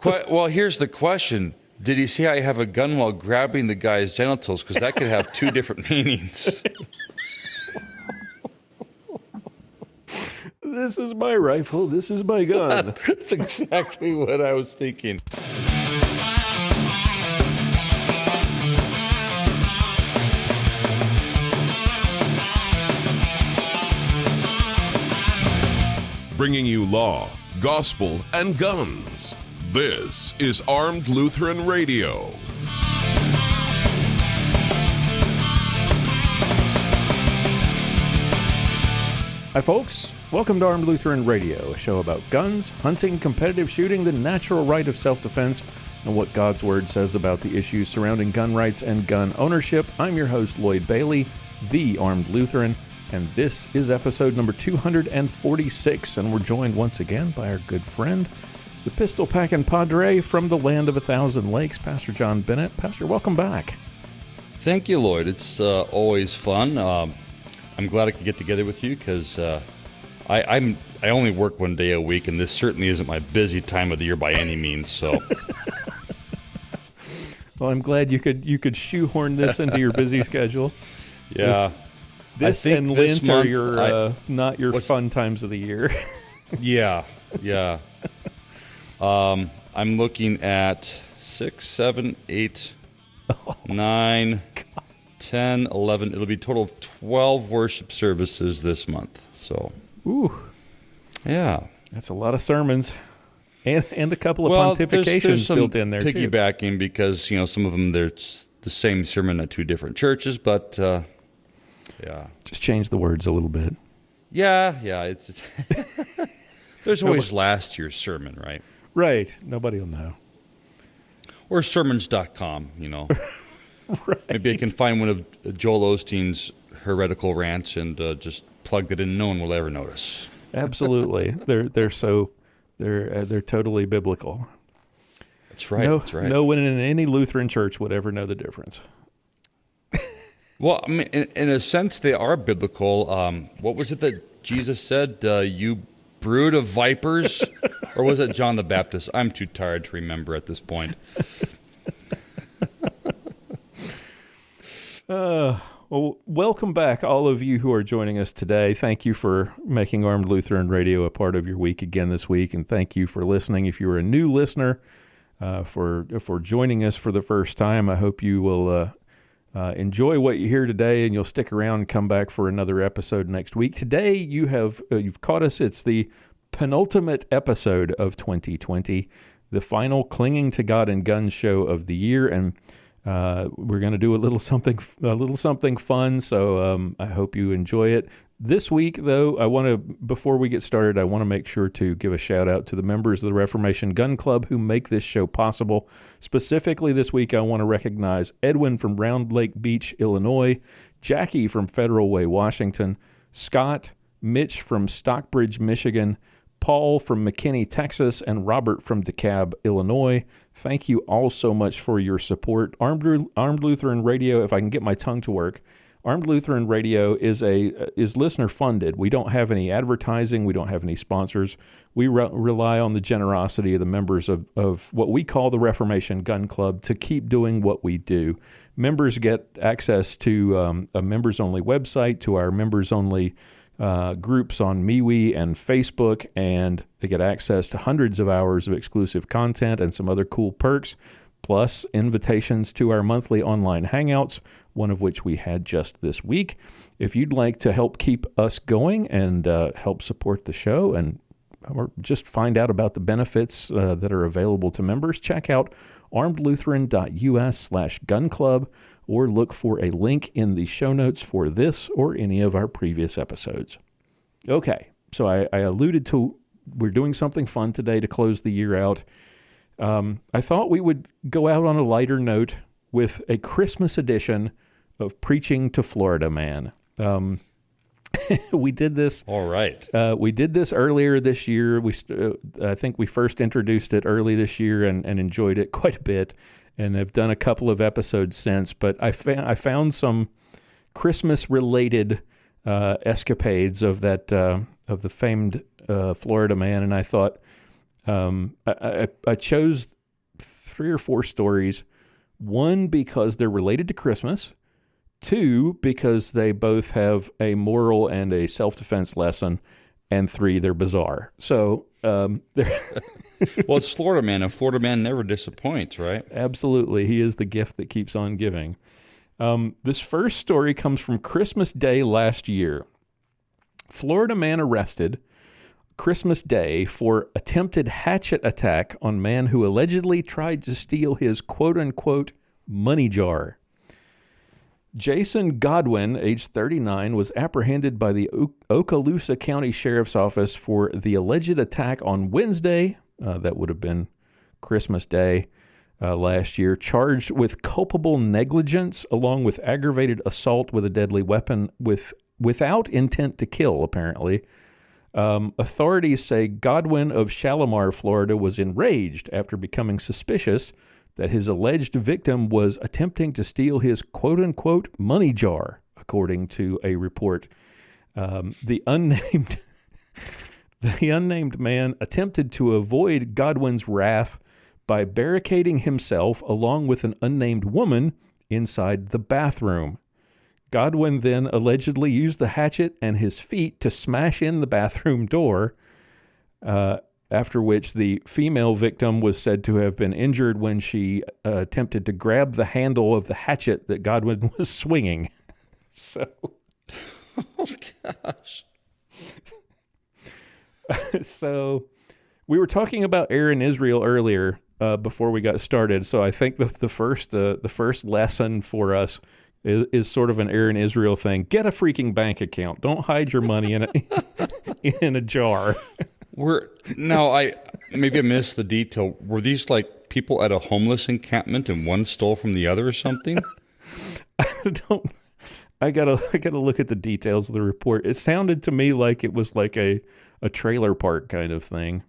Well, here's the question. Did he say I have a gun while grabbing the guy's genitals? Because that could have two different meanings. This is my rifle. This is my gun. That's exactly what I was thinking. Bringing you law, gospel, and guns. This is Armed Lutheran Radio. Hi, folks. Welcome to Armed Lutheran Radio, a show about guns, hunting, competitive shooting, the natural right of self-defense, and what God's Word says about the issues surrounding gun rights and gun ownership. I'm your host, Lloyd Bailey, the Armed Lutheran, and this is episode number 246, and we're joined once again by our good friend, the pistol-packing padre from the land of 1,000 lakes, Pastor John Bennett. Pastor, welcome back. Thank you, Lloyd. It's always fun. I'm glad I could get together with you because I only work one day a week, and this certainly isn't my busy time of the year by any means. So, well, I'm glad you could shoehorn this into your busy schedule. Yeah, this and Lent are your not your fun times of the year. Yeah. I'm looking at 6, 7, 8, 9, 10, 11. It'll be a total of 12 worship services this month. So, ooh, yeah, that's a lot of sermons, and a couple of pontifications built in there too. Piggybacking because some of them there's the same sermon at two different churches, but yeah, just change the words a little bit. Yeah. It's there's always last year's sermon, right? Right. Nobody will know. Or sermons.com, Right. Maybe I can find one of Joel Osteen's heretical rants and just plug it in. No one will ever notice. Absolutely. They're totally biblical. That's right. No, that's right. No one in any Lutheran church would ever know the difference. Well, I mean, in a sense, they are biblical. What was it that Jesus said? You brood of vipers? Or was it John the Baptist? I'm too tired to remember at this point. Well, welcome back, all of you who are joining us today. Thank you for making Armed Lutheran Radio a part of your week again this week, and thank you for listening. If you're a new listener, for joining us for the first time, I hope you will enjoy what you hear today, and you'll stick around and come back for another episode next week. Today, you've caught us. It's the penultimate episode of 2020, the final Clinging to God and Guns show of the year, and we're going to do a little something fun. So I hope you enjoy it. This week, though, before we get started, I want to make sure to give a shout out to the members of the Reformation Gun Club who make this show possible. Specifically this week, I want to recognize Edwin from Round Lake Beach, Illinois, Jackie from Federal Way, Washington, Scott, Mitch from Stockbridge, Michigan, Paul from McKinney, Texas, and Robert from DeKalb, Illinois. Thank you all so much for your support. Armed Lutheran Radio, if I can get my tongue to work, Armed Lutheran Radio is listener funded. We don't have any advertising. We don't have any sponsors. We rely on the generosity of the members of what we call the Reformation Gun Club to keep doing what we do. Members get access to a members-only website, to our members-only groups on MeWe and Facebook, and they get access to hundreds of hours of exclusive content and some other cool perks, plus invitations to our monthly online hangouts, one of which we had just this week. If you'd like to help keep us going and help support the show or just find out about the benefits that are available to members, check out armedlutheran.us/gun club, or look for a link in the show notes for this or any of our previous episodes. Okay, so I alluded to we're doing something fun today to close the year out. I thought we would go out on a lighter note with a Christmas edition of Preaching to Florida Man. We did this. All right. We did this earlier this year. I think we first introduced it early this year and enjoyed it quite a bit, and have done a couple of episodes since. But I found some Christmas-related escapades of the famed Florida Man, and I thought I chose 3 or 4 stories. 1, because they're related to Christmas. 2, because they both have a moral and a self-defense lesson. And 3, they're bizarre. So they're well, it's Florida Man, and Florida Man never disappoints, right? Absolutely. He is the gift that keeps on giving. This first story comes from Christmas Day last year. Florida man arrested Christmas Day for attempted hatchet attack on man who allegedly tried to steal his quote-unquote money jar. Jason Godwin, age 39, was apprehended by the Okaloosa County Sheriff's Office for the alleged attack on Wednesday. That would have been Christmas Day last year, charged with culpable negligence along with aggravated assault with a deadly weapon without intent to kill, apparently. Authorities say Godwin of Shalimar, Florida, was enraged after becoming suspicious that his alleged victim was attempting to steal his quote-unquote money jar, according to a report. The unnamed man attempted to avoid Godwin's wrath by barricading himself along with an unnamed woman inside the bathroom. Godwin then allegedly used the hatchet and his feet to smash in the bathroom door, after which the female victim was said to have been injured when she attempted to grab the handle of the hatchet that Godwin was swinging. So, oh gosh. So, we were talking about Aaron Israel earlier before we got started. So I think the first lesson for us is sort of an Aaron Israel thing. Get a freaking bank account. Don't hide your money in a jar. I maybe I missed the detail. Were these like people at a homeless encampment and one stole from the other or something? I gotta look at the details of the report. It sounded to me like it was like a trailer park kind of thing.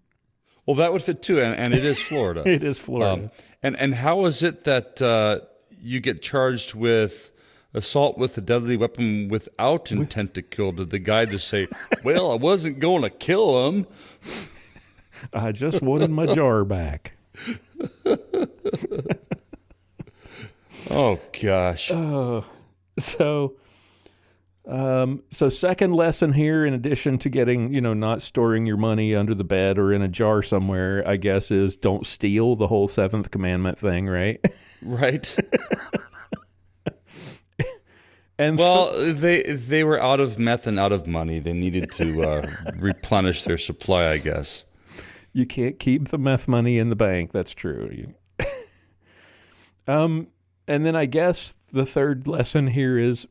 Well, that would fit too, and it is Florida. It is Florida. And how is it that you get charged with assault with a deadly weapon without intent to kill? Did the guy just say, well, I wasn't going to kill him. I just wanted my jar back. Oh, gosh. So second lesson here, in addition to getting, not storing your money under the bed or in a jar somewhere, I guess, is don't steal, the whole 7th commandment thing, right? Right. And they were out of meth and out of money. They needed to replenish their supply, I guess. You can't keep the meth money in the bank. That's true. And then I guess the third lesson here is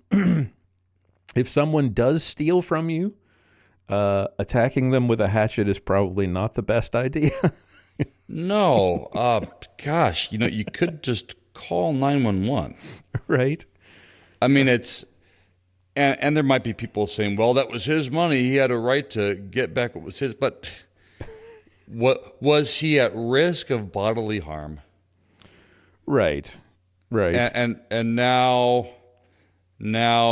if someone does steal from you, attacking them with a hatchet is probably not the best idea. No. Gosh, you could just call 911. Right. I mean, and there might be people saying, well, that was his money. He had a right to get back what was his. But was he at risk of bodily harm? Right. And now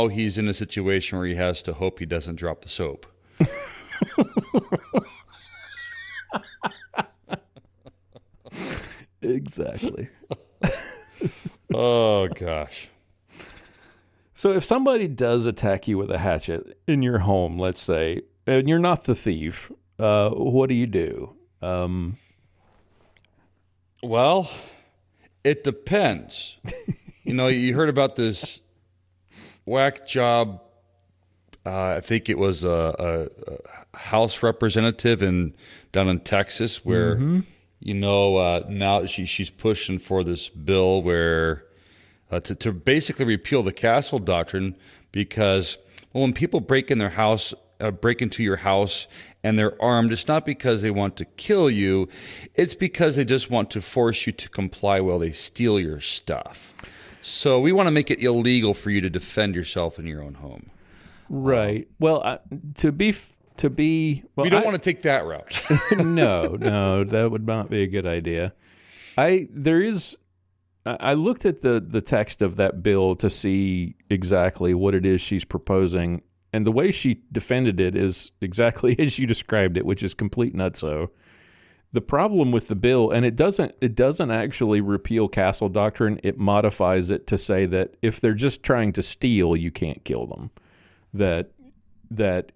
he's in a situation where he has to hope he doesn't drop the soap. Exactly. Oh, gosh. So if somebody does attack you with a hatchet in your home, let's say, and you're not the thief, what do you do? Well, it depends. You heard about this whack job. I think it was a House representative down in Texas where, now she's pushing for this bill where to basically repeal the castle doctrine because, when people break into your house and they're armed, it's not because they want to kill you. It's because they just want to force you to comply while they steal your stuff. So we want to make it illegal for you to defend yourself in your own home. Right. Well, we don't want to take that route. No, that would not be a good idea. I looked at the text of that bill to see exactly what it is she's proposing, and the way she defended it is exactly as you described it, which is complete nutso. The problem with the bill, and it doesn't actually repeal castle doctrine. It modifies it to say that if they're just trying to steal, you can't kill them. That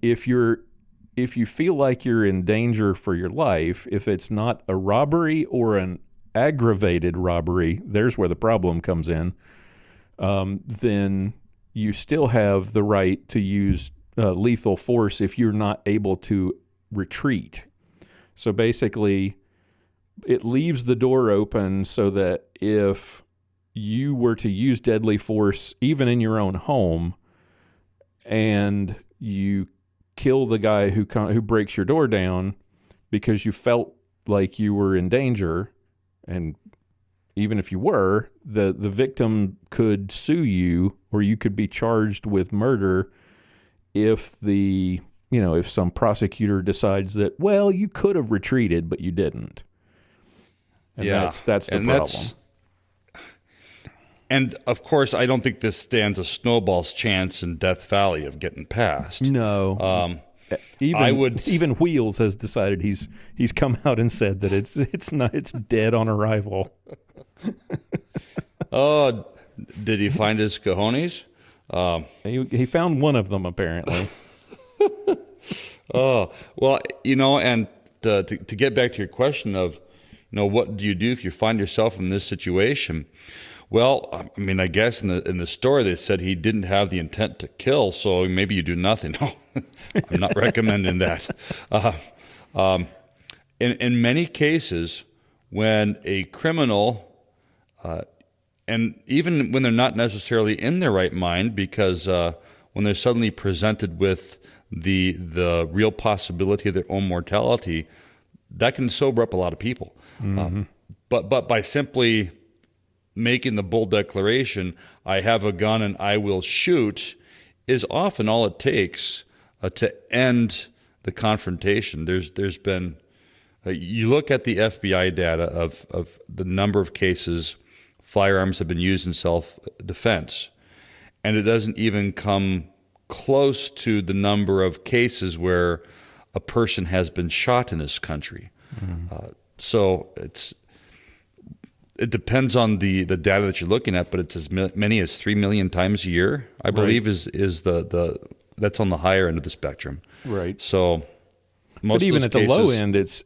if you feel like you're in danger for your life, if it's not a robbery or an aggravated robbery, there's where the problem comes in. Then you still have the right to use lethal force if you're not able to retreat. So basically, it leaves the door open so that if you were to use deadly force, even in your own home, and you kill the guy who breaks your door down because you felt like you were in danger, and even if you were, the victim could sue you, or you could be charged with murder if if some prosecutor decides that, well, you could have retreated, but you didn't. And that's the problem. And of course, I don't think this stands a snowball's chance in Death Valley of getting passed. No. Even Wheels has decided he's come out and said that it's dead on arrival. Oh, did he find his cojones? He found one of them apparently. Oh, well, and to get back to your question of, what do you do if you find yourself in this situation? Well, I mean, I guess in the story they said he didn't have the intent to kill, so maybe you do nothing. No, I'm not recommending that. In many cases, when a criminal, and even when they're not necessarily in their right mind, because when they're suddenly presented with the real possibility of their own mortality, that can sober up a lot of people. Mm-hmm. But by simply making the bold declaration, I have a gun and I will shoot, is often all it takes to end the confrontation. There's been, you look at the FBI data of the number of cases firearms have been used in self-defense, and it doesn't even come close to the number of cases where a person has been shot in this country. Mm-hmm. So it depends on the data that you're looking at, but it's as many as 3 million times a year, I believe, is the that's on the higher end of the spectrum. Right. So most but even of at those the low cases,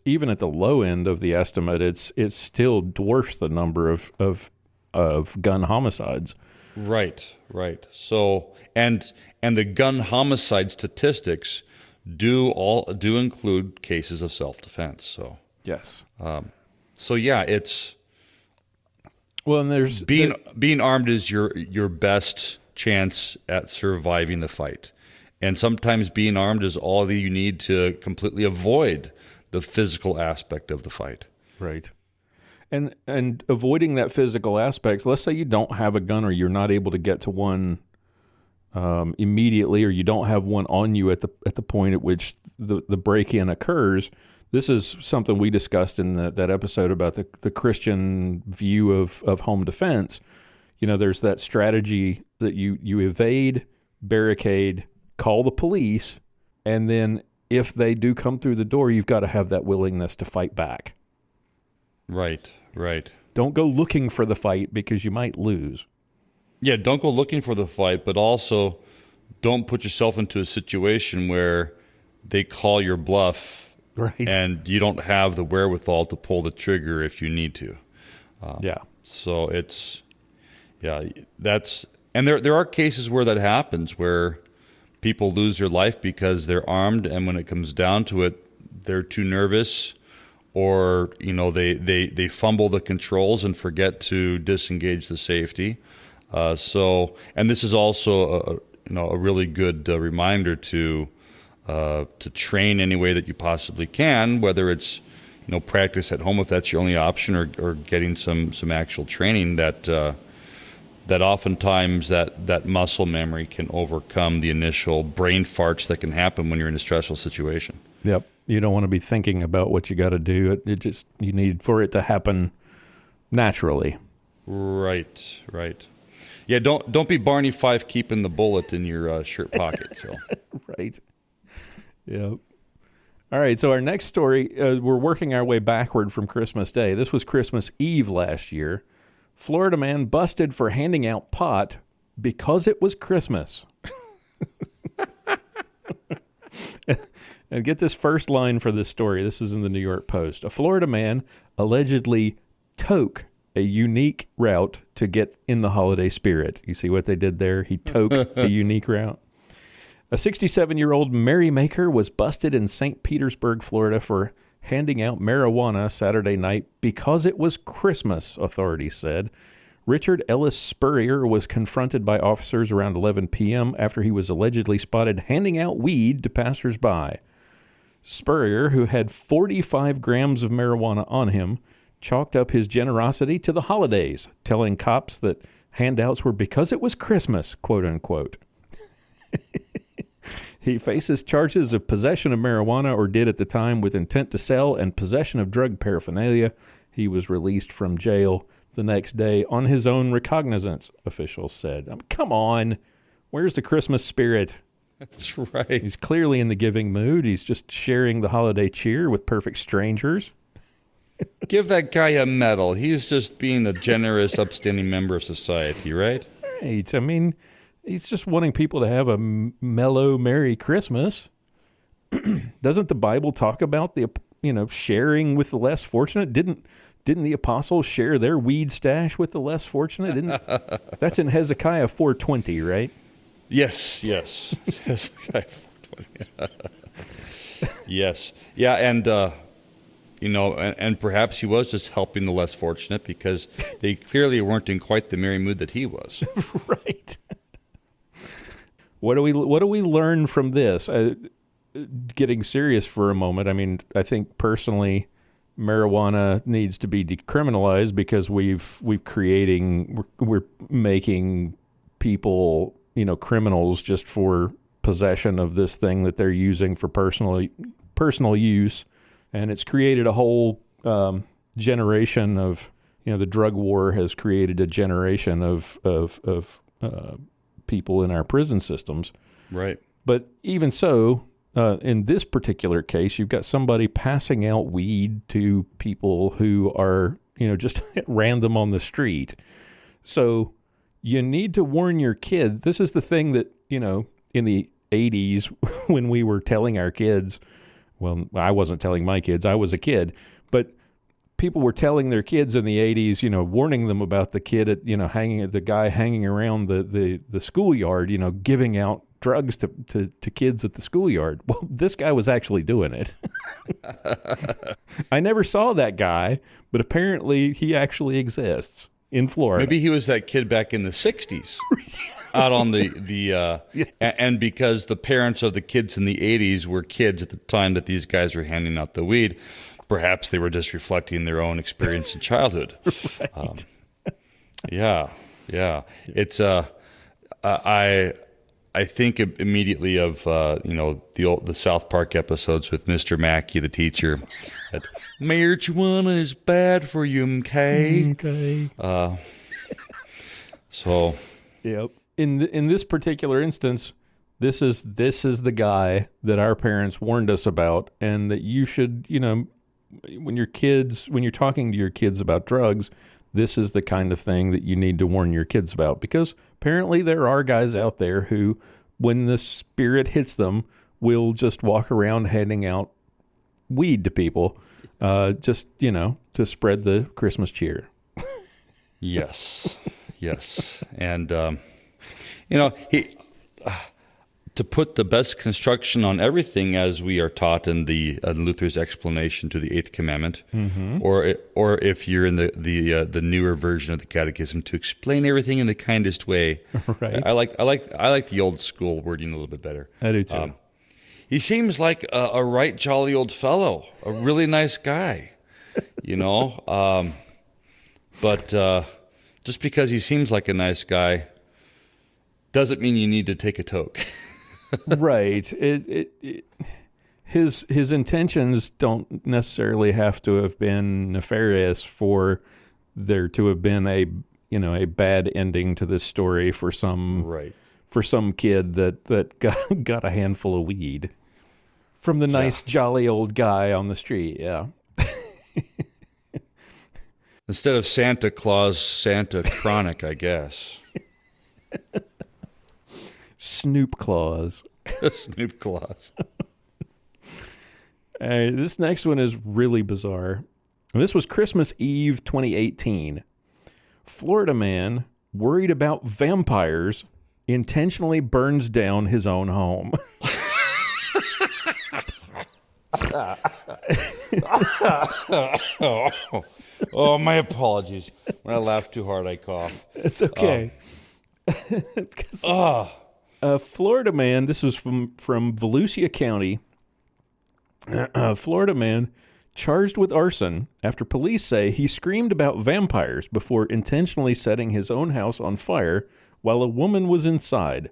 end, at the low end of the estimate, it still dwarfs the number of gun homicides. Right. So and the gun homicide statistics do include cases of self-defense. So yes. So yeah, it's and there's being armed is your best chance at surviving the fight, and sometimes being armed is all that you need to completely avoid the physical aspect of the fight. Right. And avoiding that physical aspect, let's say you don't have a gun or you're not able to get to one immediately, or you don't have one on you at the point at which the break-in occurs. This is something we discussed in that episode about the Christian view of home defense. There's that strategy that you evade, barricade, call the police, and then if they do come through the door, you've got to have that willingness to fight back. Right. Don't go looking for the fight because you might lose. Yeah, don't go looking for the fight, but also don't put yourself into a situation where they call your bluff, right, and you don't have the wherewithal to pull the trigger if you need to. So and there are cases where that happens, where people lose their life because they're armed, and when it comes down to it, they're too nervous, or they fumble the controls and forget to disengage the safety. And this is also a really good reminder to train any way that you possibly can, whether it's practice at home if that's your only option, or getting some actual training that oftentimes that muscle memory can overcome the initial brain farts that can happen when you're in a stressful situation. Yep. You don't want to be thinking about what you got to do. You need for it to happen naturally. Right. Yeah, don't be Barney Fife keeping the bullet in your shirt pocket. So. Right. Yeah. All All right, so our next story, we're working our way backward from Christmas Day. This was Christmas Eve last year. Florida man busted for handing out pot because it was Christmas. And get this first line for this story. This is in the New York Post. A Florida man allegedly took a unique route to get in the holiday spirit. You see what they did there? He took a unique route. A 67-year-old merrymaker was busted in St. Petersburg, Florida, for handing out marijuana Saturday night because it was Christmas, authorities said. Richard Ellis Spurrier was confronted by officers around 11 p.m. after he was allegedly spotted handing out weed to passersby. Spurrier, who had 45 grams of marijuana on him, chalked up his generosity to the holidays, telling cops that handouts were because it was Christmas, quote unquote. He faces charges of possession of marijuana, or did at the time, with intent to sell, and possession of drug paraphernalia. He was released from jail the next day on his own recognizance, officials said. Come on. Where's the Christmas spirit? That's right. He's clearly in the giving mood. He's just sharing the holiday cheer with perfect strangers. Give that guy a medal. He's just being a generous, upstanding member of society, right? Right. I mean, he's just wanting people to have a mellow, Merry Christmas. Doesn't the Bible talk about the, sharing with the less fortunate? Didn't the apostles share their weed stash with the less fortunate? That's in Hezekiah 4:20, right? Yes. Hezekiah 4:20. Yes. Yeah, and and perhaps he was just helping the less fortunate because they clearly weren't in quite the merry mood that he was. Right. What do we learn from this? Getting serious for a moment, I mean, I think personally, marijuana needs to be decriminalized because we're making people, criminals just for possession of this thing that they're using for personal use, and it's created a whole generation of, the drug war has created a generation of people in our prison systems. Right. But even so, in this particular case, you've got somebody passing out weed to people who are, just at random on the street. So you need to warn your kids. This is the thing that, in the 80s when we were telling our kids, well, I wasn't telling my kids, I was a kid, but people were telling their kids in the 80s, warning them about the kid at, the guy hanging around the schoolyard, giving out drugs to kids at the schoolyard. Well, this guy was actually doing it. I never saw that guy, but apparently he actually exists in Florida. Maybe he was that kid back in the 60s out on the yes. And because the parents of the kids in the 80s were kids at the time that these guys were handing out the weed, perhaps they were just reflecting their own experience in childhood. Right. Yeah. It's I think immediately of the South Park episodes with Mr. Mackey, the teacher. That marijuana is bad for you, McKay. Okay. So. Yep. In this particular instance, this is the guy that our parents warned us about, and that you should, when you're talking to your kids about drugs, this is the kind of thing that you need to warn your kids about, because apparently there are guys out there who, when the spirit hits them, will just walk around handing out weed to people, just, to spread the Christmas cheer. Yes. And, to put the best construction on everything, as we are taught in the Luther's explanation to the Eighth Commandment, mm-hmm. or if you're in the newer version of the Catechism, to explain everything in the kindest way. Right. I like the old school wording a little bit better. I do too. He seems like a right jolly old fellow, a really nice guy, but just because he seems like a nice guy doesn't mean you need to take a toke. Right. His intentions don't necessarily have to have been nefarious for there to have been a bad ending to this story for some kid that got a handful of weed. from the nice, jolly old guy on the street. Yeah. Instead of Santa Claus, Santa Chronic, I guess. Snoop Claus. Snoop Claus. This next one is really bizarre. This was Christmas Eve 2018. Florida man worried about vampires intentionally burns down his own home. Oh, my apologies. When I laugh too hard, I cough. It's okay. A Florida man, this was from Volusia County. A Florida man charged with arson after police say he screamed about vampires before intentionally setting his own house on fire while a woman was inside.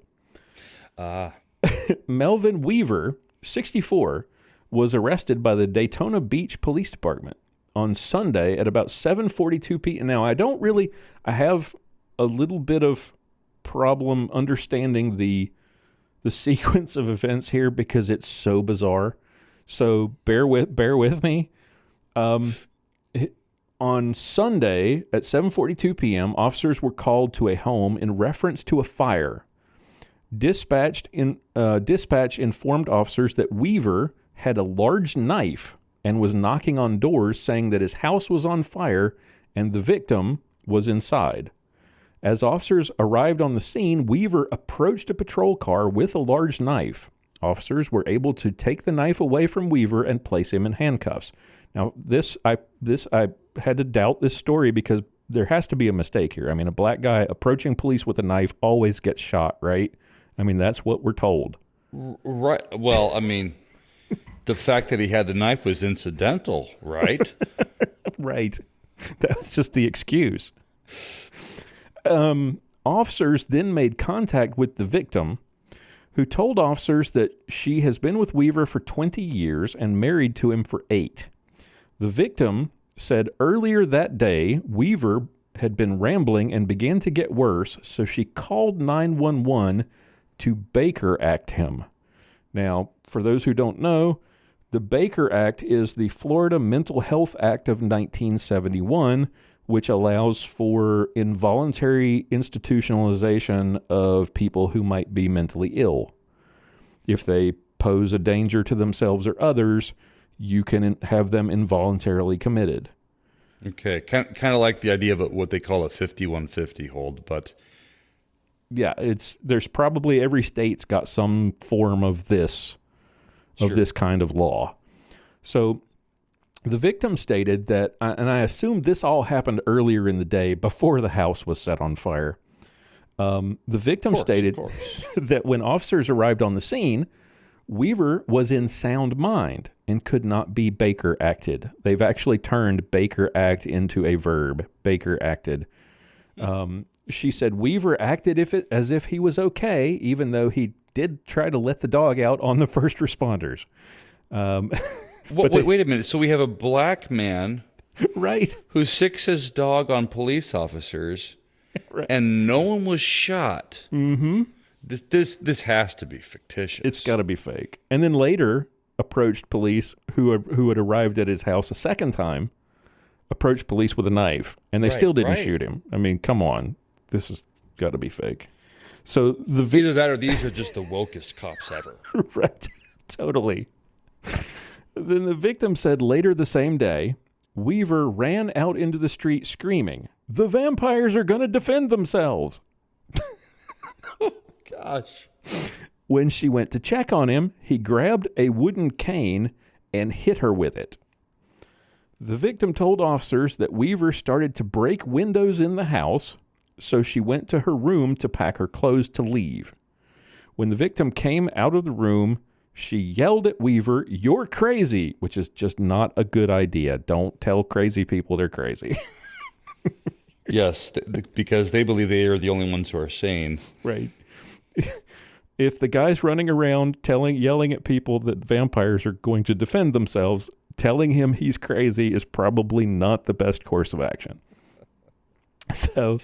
Melvin Weaver, 64, was arrested by the Daytona Beach Police Department on Sunday at about 7:42 p.m. Now, I have a little bit of problem understanding the sequence of events here because it's so bizarre. So bear with me. On Sunday at 7:42 p.m., officers were called to a home in reference to a fire. Dispatch informed officers that Weaver had a large knife and was knocking on doors saying that his house was on fire and the victim was inside. As officers arrived on the scene, Weaver approached a patrol car with a large knife. Officers were able to take the knife away from Weaver and place him in handcuffs. Now, I had to doubt this story because there has to be a mistake here. I mean, a black guy approaching police with a knife always gets shot, right? I mean, that's what we're told. Right. Well, I mean, the fact that he had the knife was incidental, right? Right. That's just the excuse. Officers then made contact with the victim, who told officers that she has been with Weaver for 20 years and married to him for 8. The victim said earlier that day, Weaver had been rambling and began to get worse, so she called 911 to Baker Act him. Now, for those who don't know, the Baker Act is the Florida Mental Health Act of 1971, which allows for involuntary institutionalization of people who might be mentally ill. If they pose a danger to themselves or others, you can have them involuntarily committed. Okay, kind of like the idea of what they call a 5150 hold, but yeah, there's probably every state's got some form of this kind of law. So the victim stated that, and I assume this all happened earlier in the day before the house was set on fire. The victim stated that when officers arrived on the scene, Weaver was in sound mind and could not be Baker acted. They've actually turned Baker act into a verb, Baker acted. She said Weaver acted as if he was okay, even though he did try to let the dog out on the first responders. Wait a minute. So we have a black man, right, who sicks his dog on police officers, right, and no one was shot. Mm-hmm. This has to be fictitious. It's got to be fake. And then later approached police who had arrived at his house a second time, approached police with a knife, and they still didn't shoot him. I mean, come on. This has got to be fake. So either that or these are just the wokest cops ever. Right. Totally. Then the victim said later the same day, Weaver ran out into the street screaming, "The vampires are going to defend themselves." Oh, gosh. When she went to check on him, he grabbed a wooden cane and hit her with it. The victim told officers that Weaver started to break windows in the house, so she went to her room to pack her clothes to leave. When the victim came out of the room, she yelled at Weaver, "You're crazy," which is just not a good idea. Don't tell crazy people they're crazy. Yes, because they believe they are the only ones who are sane. Right. If the guy's running around yelling at people that vampires are going to defend themselves, telling him he's crazy is probably not the best course of action. So,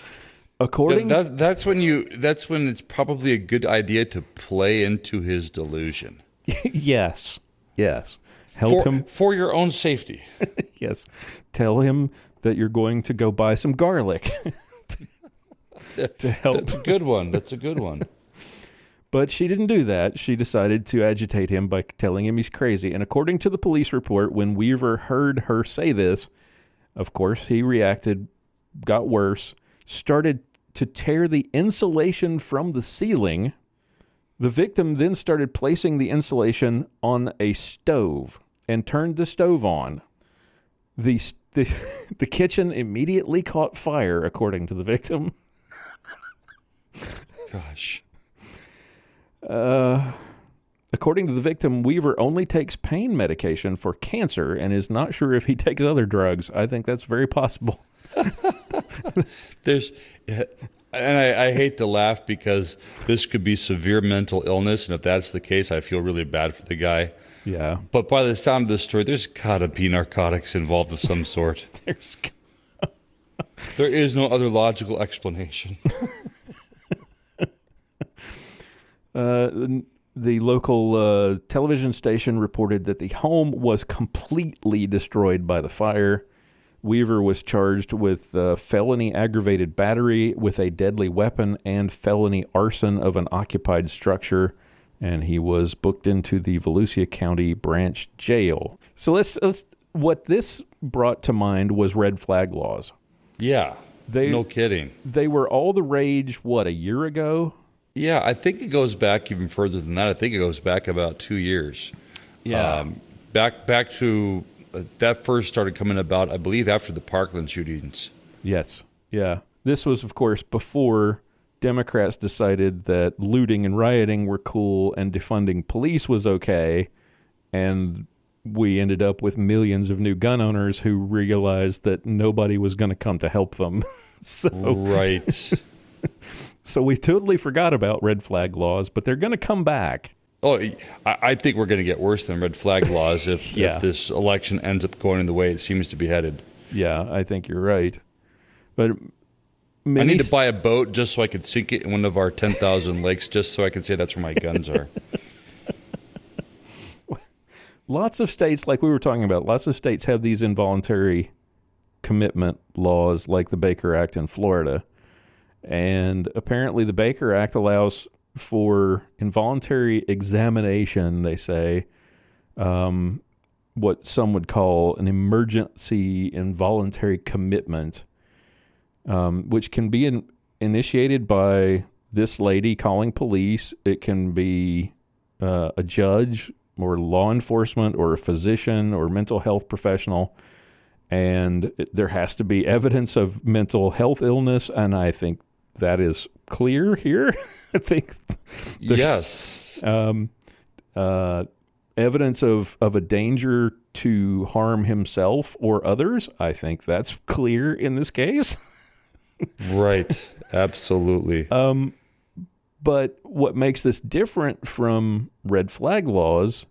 according that's when it's probably a good idea to play into his delusion. Yes. Yes. Help him. For your own safety. Yes. Tell him that you're going to go buy some garlic to help. That's a good one. That's a good one. But she didn't do that. She decided to agitate him by telling him he's crazy. And according to the police report, when Weaver heard her say this, of course, he reacted, got worse, started to tear the insulation from the ceiling. The victim then started placing the insulation on a stove and turned the stove on. The kitchen immediately caught fire, according to the victim. Gosh. According to the victim, Weaver only takes pain medication for cancer and is not sure if he takes other drugs. I think that's very possible. I hate to laugh because this could be severe mental illness, and if that's the case, I feel really bad for the guy. Yeah. But by the sound of the story, there's got to be narcotics involved of some sort. There is no other logical explanation. The local television station reported that the home was completely destroyed by the fire. Weaver was charged with felony aggravated battery with a deadly weapon and felony arson of an occupied structure, and he was booked into the Volusia County Branch Jail. So let's what this brought to mind was red flag laws. Yeah, no kidding. They were all the rage, a year ago? Yeah, I think it goes back even further than that. I think it goes back about 2 years. Yeah. Back to that first started coming about, I believe, after the Parkland shootings. Yes. Yeah. This was, of course, before Democrats decided that looting and rioting were cool and defunding police was okay. And we ended up with millions of new gun owners who realized that nobody was going to come to help them. Right. So we totally forgot about red flag laws, but they're going to come back. Oh, I think we're going to get worse than red flag laws if this election ends up going the way it seems to be headed. Yeah, I think you're right. But I need to buy a boat just so I could sink it in one of our 10,000 lakes just so I can say that's where my guns are. Lots of states, like we were talking about, lots of states have these involuntary commitment laws like the Baker Act in Florida. And apparently the Baker Act allows for involuntary examination, they say, what some would call an emergency involuntary commitment, which can be initiated by this lady calling police. It can be a judge or law enforcement or a physician or mental health professional. And there has to be evidence of mental health illness, and I think that is clear here. I think yes. Evidence of a danger to harm himself or others. I think that's clear in this case. Right. Absolutely. But what makes this different from red flag laws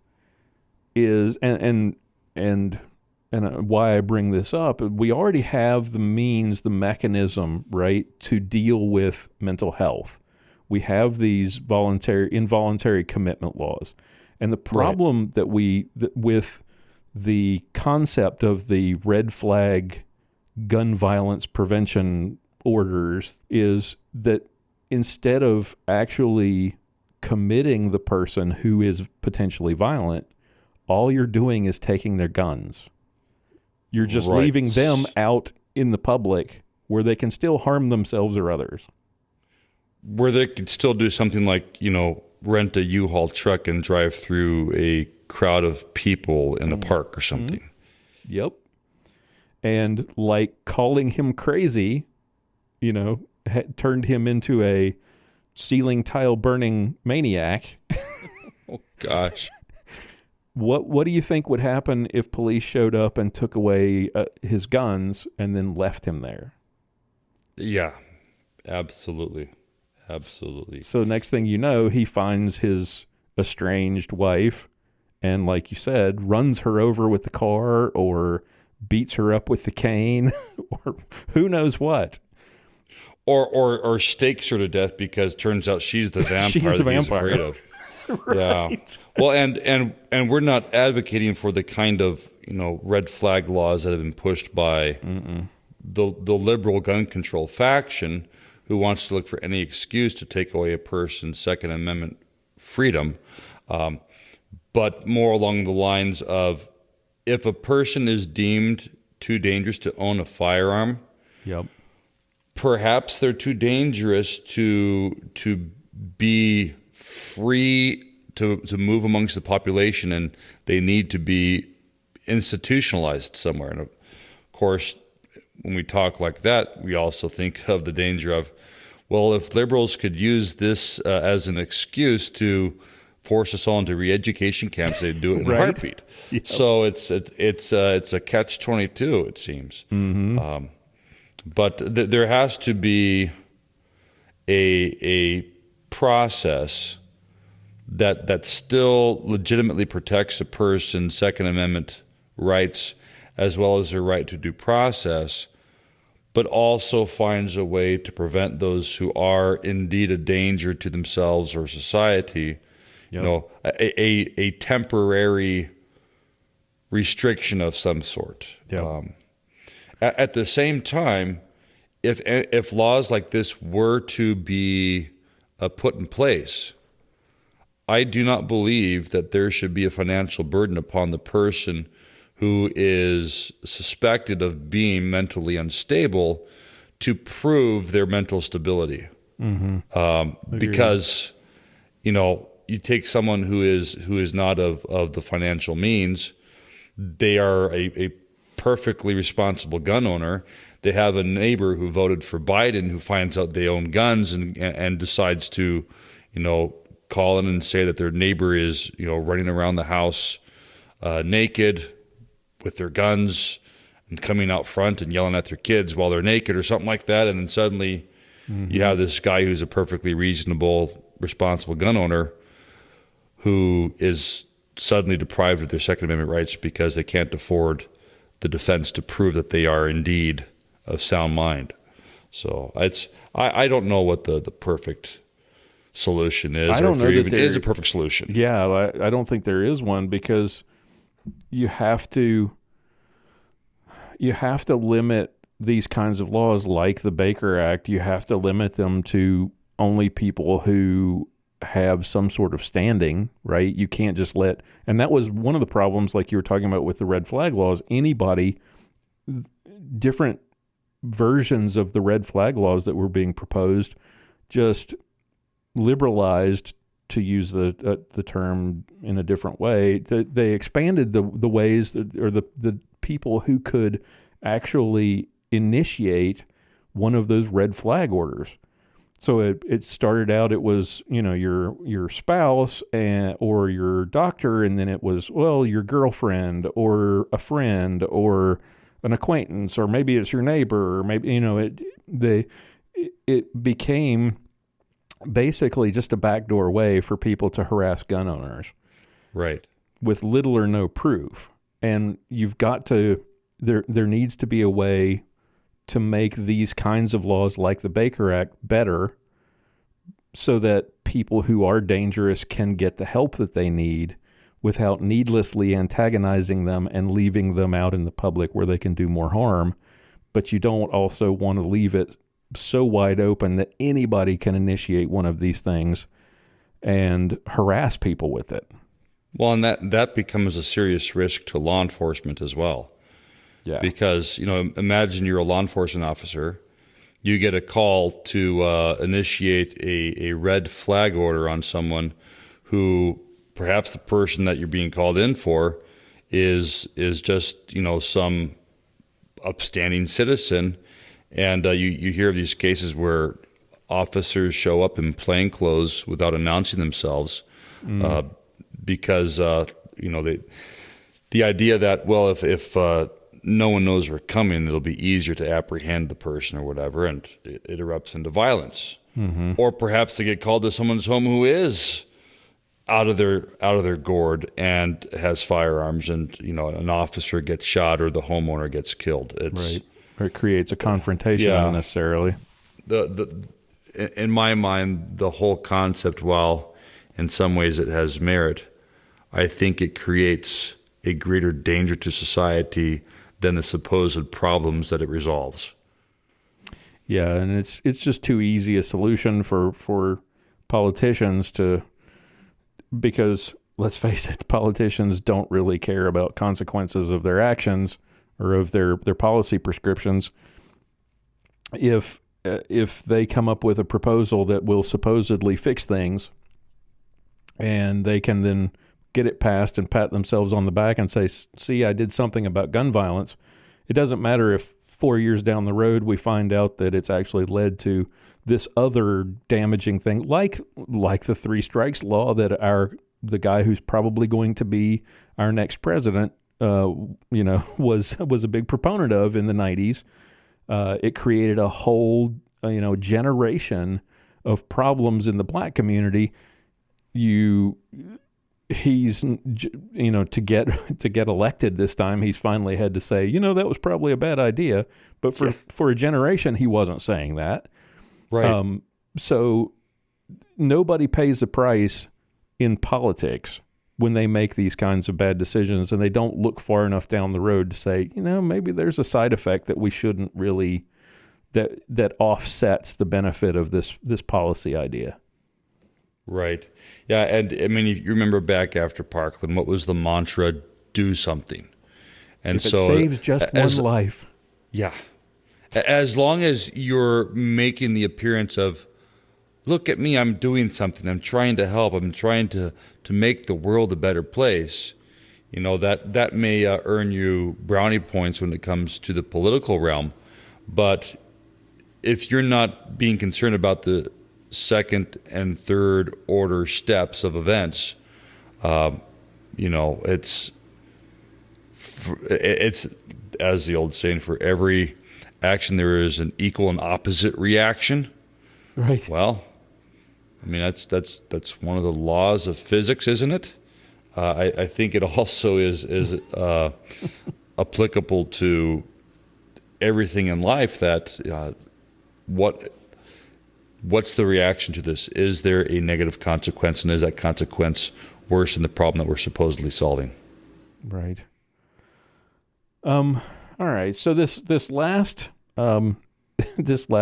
is, and why I bring this up, we already have the means, the mechanism, right, to deal with mental health. We have these involuntary commitment laws. And the problem that with the concept of the red flag gun violence prevention orders is that instead of actually committing the person who is potentially violent, all you're doing is taking their guns. You're just leaving them out in the public where they can still harm themselves or others. Where they could still do something like, rent a U-Haul truck and drive through a crowd of people in a park or something. Yep. And like calling him crazy, turned him into a ceiling tile burning maniac. Oh, gosh. What do you think would happen if police showed up and took away his guns and then left him there? Yeah, absolutely. Absolutely. So next thing you know, he finds his estranged wife and, like you said, runs her over with the car or beats her up with the cane or who knows what. Or stakes her to death because it turns out she's the vampire he's afraid of. Right. Well, and we're not advocating for the kind of red flag laws that have been pushed by the liberal gun control faction, who wants to look for any excuse to take away a person's Second Amendment freedom, but more along the lines of, if a person is deemed too dangerous to own a firearm, Yep. perhaps they're too dangerous to be free to move amongst the population, and they need to be institutionalized somewhere. And of course, when we talk like that, we also think of the danger of, well, if liberals could use this as an excuse to force us all into re-education camps, they'd do it in a Right. heartbeat. Yep. So it's a catch-22, it seems. But there has to be a process that still legitimately protects a person's Second Amendment rights, as well as their right to due process, but also finds a way to prevent those who are indeed a danger to themselves or society, a temporary restriction of some sort. Yep. At the same time, if laws like this were to be put in place, I do not believe that there should be a financial burden upon the person who is suspected of being mentally unstable to prove their mental stability. Because, you take someone who is not of the financial means, they are a perfectly responsible gun owner. They have a neighbor who voted for Biden who finds out they own guns and decides to, call in and say that their neighbor is, running around the house naked with their guns and coming out front and yelling at their kids while they're naked or something like that. And then suddenly you have this guy who's a perfectly reasonable, responsible gun owner who is suddenly deprived of their Second Amendment rights because they can't afford the defense to prove that they are indeed of sound mind. So I don't know what the perfect solution is. I don't know that there is a perfect solution. Yeah, I don't think there is one, because you have to limit these kinds of laws, like the Baker Act. You have to limit them to only people who have some sort of standing, right? You can't just and that was one of the problems, like you were talking about with the red flag laws. Different versions of the red flag laws that were being proposed just liberalized, to use the term in a different way. They expanded the ways or the people who could actually initiate one of those red flag orders. So it started out, it was, your spouse or your doctor, and then it was, well, your girlfriend or a friend or an acquaintance, or maybe it's your neighbor, or maybe, it became basically just a backdoor way for people to harass gun owners. Right. With little or no proof. And you've got to, there needs to be a way to make these kinds of laws like the Baker Act better, so that people who are dangerous can get the help that they need without needlessly antagonizing them and leaving them out in the public where they can do more harm. But you don't also want to leave it so wide open that anybody can initiate one of these things and harass people with it. Well, and that becomes a serious risk to law enforcement as well. Yeah. Because, imagine you're a law enforcement officer, you get a call to initiate a red flag order on someone who perhaps the person that you're being called in for is just, some upstanding citizen. And you hear of these cases where officers show up in plain clothes without announcing themselves because, the idea that, well, if no one knows we're coming, it'll be easier to apprehend the person or whatever, and it erupts into violence. Mm-hmm. Or perhaps they get called to someone's home who is out of their gourd and has firearms, and an officer gets shot or the homeowner gets killed. It's right. Or it creates a confrontation unnecessarily. In my mind, the whole concept, while in some ways it has merit, I think it creates a greater danger to society than the supposed problems that it resolves. Yeah, and it's just too easy a solution for politicians to, because let's face it, politicians don't really care about consequences of their actions or of their policy prescriptions. If they come up with a proposal that will supposedly fix things, and they can then get it passed and pat themselves on the back and say, see, I did something about gun violence. It doesn't matter if 4 years down the road we find out that it's actually led to this other damaging thing, like the 3 strikes law that the guy who's probably going to be our next president, was a big proponent of in the 90s. It created a whole, generation of problems in the black community. He's to get elected this time, he's finally had to say, that was probably a bad idea. But for a generation, he wasn't saying that. Right. So nobody pays the price in politics when they make these kinds of bad decisions, and they don't look far enough down the road to say, maybe there's a side effect that we shouldn't really, that offsets the benefit of this policy idea. Right. Yeah, and I mean, you remember back after Parkland, what was the mantra? Do something. And if it saves just one life. Yeah. As long as you're making the appearance of, look at me, I'm doing something, I'm trying to help, I'm trying to make the world a better place, that may earn you brownie points when it comes to the political realm. But if you're not being concerned about the second and third order steps of events, it's as the old saying, for every action there is an equal and opposite reaction. Right. Well, I mean, that's one of the laws of physics, isn't it? I think it also is applicable to everything in life. That what's the reaction to this? Is there a negative consequence, and is that consequence worse than the problem that we're supposedly solving? Right. All right. So this last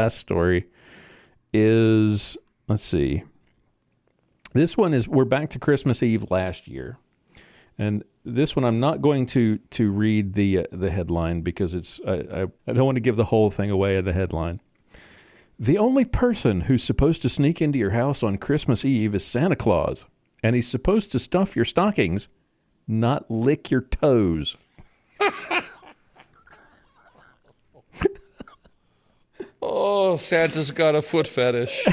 story is, let's see. This one is, we're back to Christmas Eve last year. And this one, I'm not going to read the headline because I don't want to give the whole thing away at the headline. The only person who's supposed to sneak into your house on Christmas Eve is Santa Claus, and he's supposed to stuff your stockings, not lick your toes. Oh, Santa's got a foot fetish.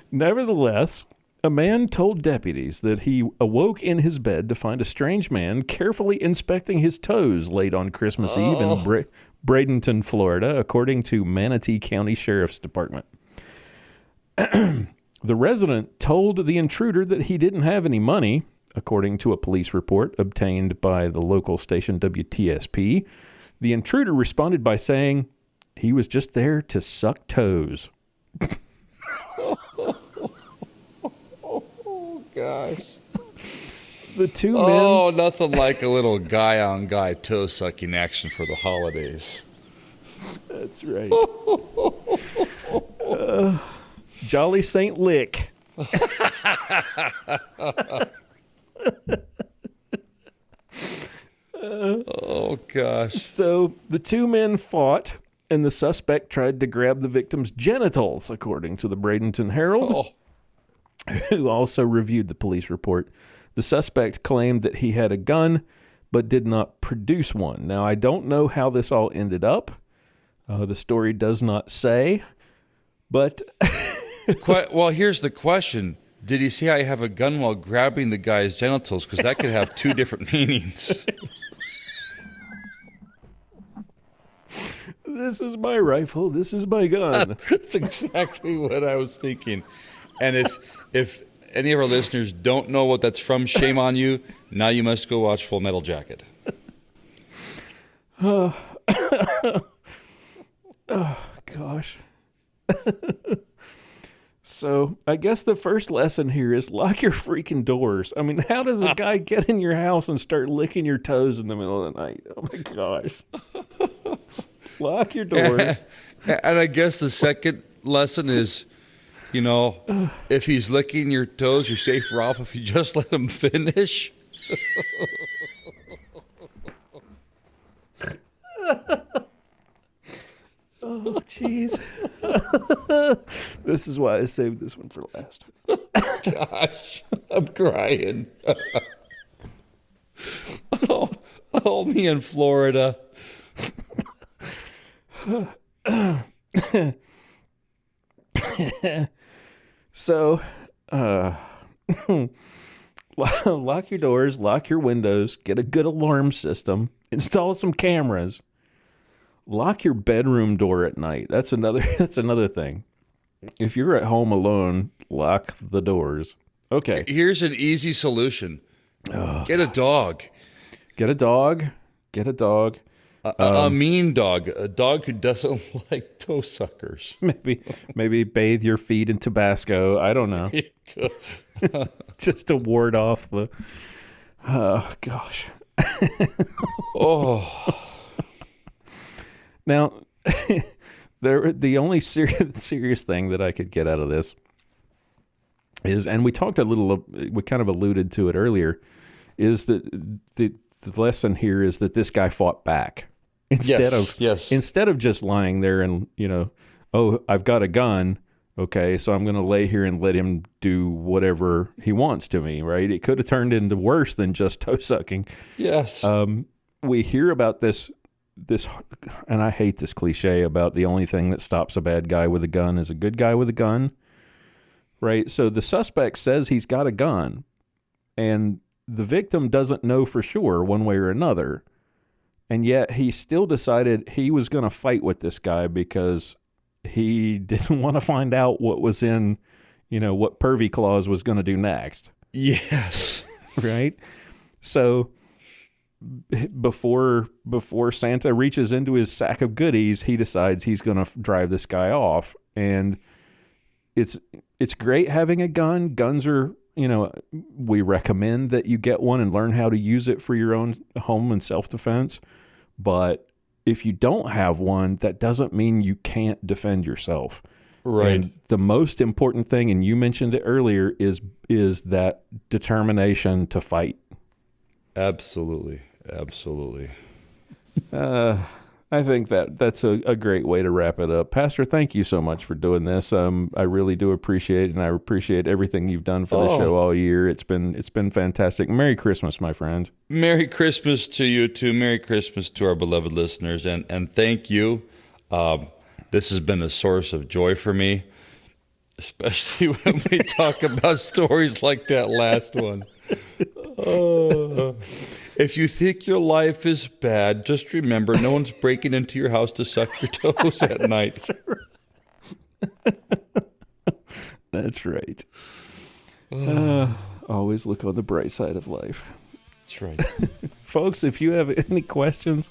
Nevertheless, a man told deputies that he awoke in his bed to find a strange man carefully inspecting his toes late on Christmas Eve in Bradenton, Florida, according to Manatee County Sheriff's Department. The resident told the intruder that he didn't have any money, according to a police report obtained by the local station WTSP. The intruder responded by saying he was just there to suck toes. Oh, gosh. The two men... Oh, nothing like a little guy-on-guy toe-sucking action for the holidays. That's right. Jolly Saint Lick. Oh, gosh. So the two men fought, and the suspect tried to grab the victim's genitals, according to the Bradenton Herald, who also reviewed the police report. The suspect claimed that he had a gun, but did not produce one. Now, I don't know how this all ended up. The story does not say, but... Well, here's the question. Did he say I have a gun while grabbing the guy's genitals? Because that could have two different meanings. This is my rifle. This is my gun. That's exactly what I was thinking. And if any of our listeners don't know what that's from, shame on you. Now you must go watch Full Metal Jacket. Oh, gosh. So I guess the first lesson here is lock your freaking doors. I mean, how does a guy get in your house and start licking your toes in the middle of the night? Oh my gosh. Lock your doors. And I guess the second lesson is, if he's licking your toes, you're safer off if you just let him finish. Oh, jeez. This is why I saved this one for last. Gosh, I'm crying. Only in Florida. So, lock your doors, lock your windows, get a good alarm system, install some cameras. Lock your bedroom door at night. That's another thing. If you're at home alone, lock the doors. Okay. Here's an easy solution. Get a dog. Get a dog. Get a dog. A mean dog. A dog who doesn't like toe suckers. Maybe bathe your feet in Tabasco. I don't know. Just to ward off the... Oh, gosh. Oh... Now, the only serious thing that I could get out of this is, and we talked we kind of alluded to it earlier, is that the lesson here is that this guy fought back instead of just lying there and I've got a gun, okay, so I'm going to lay here and let him do whatever he wants to me, right? It could have turned into worse than just toe sucking. Yes. We hear about this, and I hate this cliche about the only thing that stops a bad guy with a gun is a good guy with a gun, right? So the suspect says he's got a gun, and the victim doesn't know for sure one way or another, and yet he still decided he was going to fight with this guy because he didn't want to find out what was in, what Pervy Claus was going to do next. Yes. Right? So... Before Santa reaches into his sack of goodies, he decides he's going to drive this guy off. And it's great having a gun. Guns are, we recommend that you get one and learn how to use it for your own home and self-defense. But if you don't have one, that doesn't mean you can't defend yourself. Right. And the most important thing, and you mentioned it earlier, is that determination to fight. Absolutely. I think that's a great way to wrap it up. Pastor, thank you so much for doing this. I really do appreciate it, and I appreciate everything you've done for the show all year. It's been fantastic. Merry Christmas, my friend. Merry Christmas to you too. Merry Christmas to our beloved listeners, and thank you. This has been a source of joy for me, especially when we talk about stories like that last one. If you think your life is bad, just remember no one's breaking into your house to suck your toes at night. That's right. Always look on the bright side of life. That's right. Folks, if you have any questions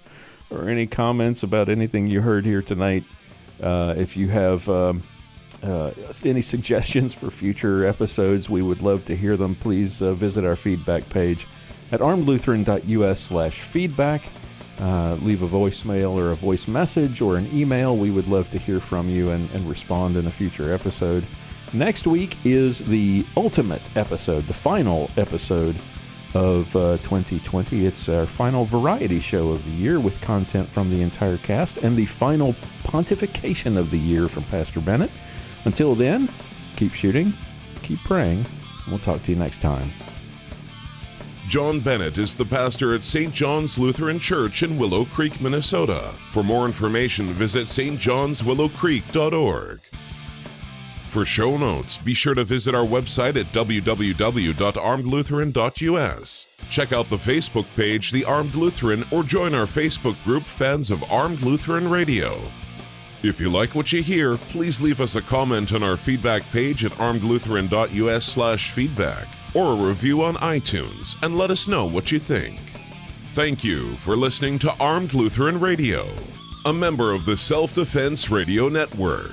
or any comments about anything you heard here tonight, if you have any suggestions for future episodes, we would love to hear them. Please visit our feedback page at armedlutheran.us/feedback. Leave a voicemail or a voice message or an email. We would love to hear from you and respond in a future episode. Next week is the ultimate episode, the final episode of 2020. It's our final variety show of the year with content from the entire cast and the final pontification of the year from Pastor Bennett. Until then, keep shooting, keep praying, and we'll talk to you next time. John Bennett is the pastor at St. John's Lutheran Church in Willow Creek, Minnesota. For more information, visit stjohnswillowcreek.org. For show notes, be sure to visit our website at www.armedlutheran.us. Check out the Facebook page, The Armed Lutheran, or join our Facebook group, Fans of Armed Lutheran Radio. If you like what you hear, please leave us a comment on our feedback page at armedlutheran.us/feedback or a review on iTunes and let us know what you think. Thank you for listening to Armed Lutheran Radio, a member of the Self-Defense Radio Network.